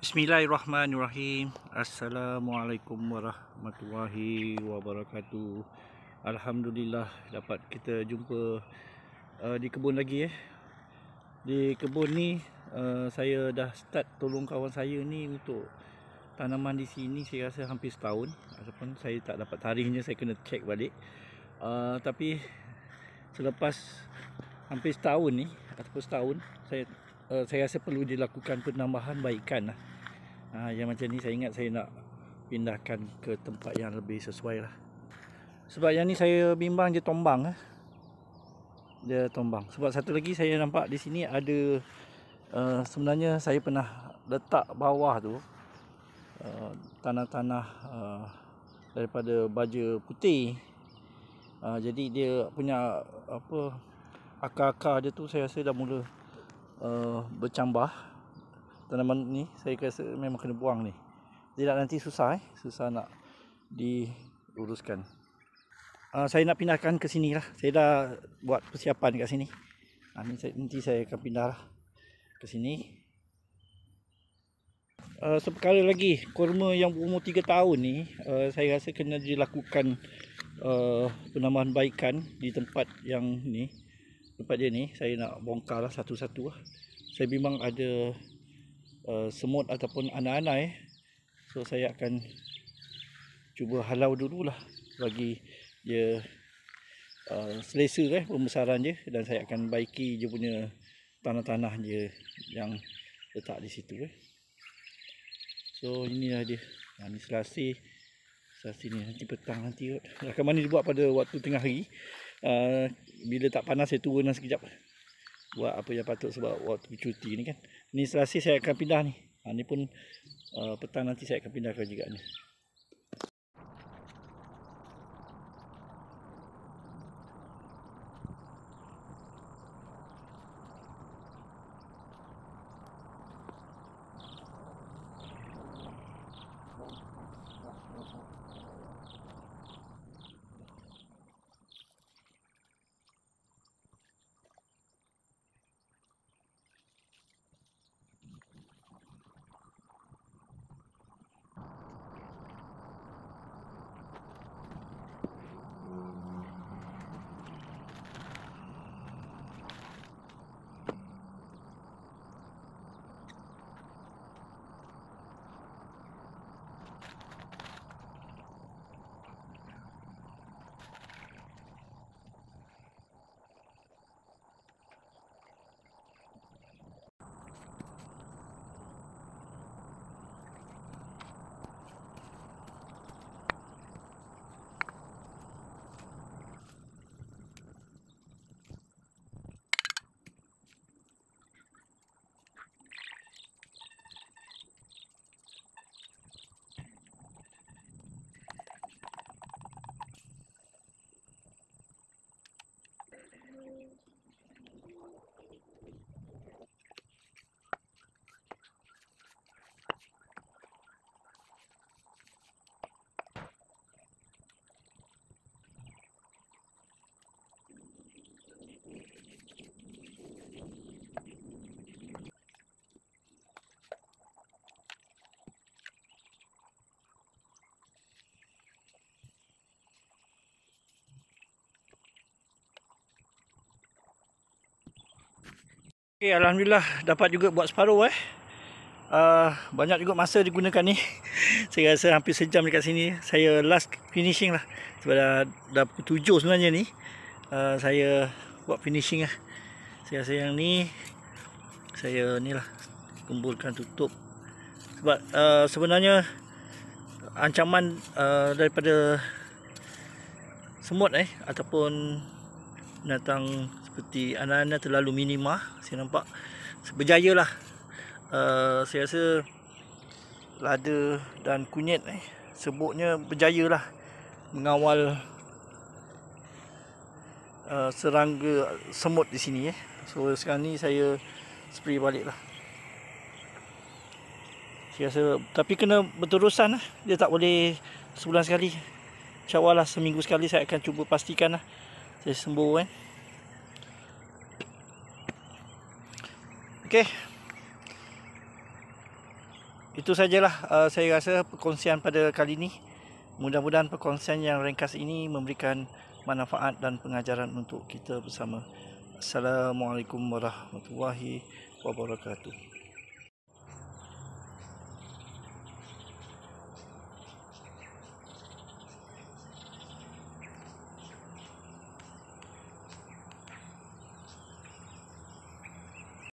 Bismillahirrahmanirrahim. Assalamualaikum warahmatullahi wabarakatuh. Alhamdulillah dapat kita jumpa di kebun lagi. Di kebun ni saya dah start tolong kawan saya ni untuk tanaman di sini. Saya rasa hampir setahun, ataupun saya tak dapat tarikhnya, saya kena check balik. Tapi selepas hampir setahun ni, ataupun setahun, saya rasa perlu dilakukan penambahan baikan lah. Yang macam ni saya ingat saya nak pindahkan ke tempat yang lebih sesuai lah. Sebab yang ni saya bimbang dia tombang. Dia tombang. Sebab satu lagi saya nampak di sini ada sebenarnya saya pernah letak bawah tu tanah-tanah daripada baja putih. Jadi dia punya akar-akar dia tu saya rasa dah mula bercambah. Tanaman ni saya rasa memang kena buang ni. Tidak nanti susah susah nak diuruskan. Saya nak pindahkan ke sini lah. Saya dah buat persiapan kat sini. Nanti saya akan pindah lah ke sini. Seperkara lagi, kurma yang umur 3 tahun ni saya rasa kena dilakukan penambahan baikan di tempat yang ni. Tempat dia ni saya nak bongkar lah satu-satu lah. Saya bimbang ada semut ataupun anak-anak so saya akan cuba halau dululah bagi dia selesa pembesaran dia, dan saya akan baiki dia punya tanah-tanah dia yang letak di situ So inilah dia. Ni selasih ni nanti petang nanti rakaman ni dibuat pada waktu tengah hari. Bila tak panas saya turun sekejap buat apa yang patut, sebab waktu cuti ni kan. Ni selasih saya akan pindah ni. Ni pun petang nanti saya akan pindahkan juga ni. Okay, alhamdulillah dapat juga buat separuh banyak juga masa digunakan ni. Saya rasa hampir sejam dekat sini. Saya last finishing lah. Sebab dah pukul 7 sebenarnya ni. Saya buat finishing lah. Saya rasa yang ni saya ni lah kumpulkan, tutup. Sebab sebenarnya ancaman daripada semut ataupun binatang seperti anak-anak terlalu minima, saya nampak berjaya lah. Saya rasa lada dan kunyit sebutnya berjaya lah mengawal serangga semut di sini So sekarang ni saya spray balik lah. Saya rasa, tapi kena berterusan lah. Dia tak boleh sebulan sekali. InsyaAllah lah seminggu sekali saya akan cuba pastikan lah saya sembuh Okay. Itu sajalah saya rasa perkongsian pada kali ini. Mudah-mudahan perkongsian yang ringkas ini memberikan manfaat dan pengajaran untuk kita bersama. Assalamualaikum warahmatullahi wabarakatuh.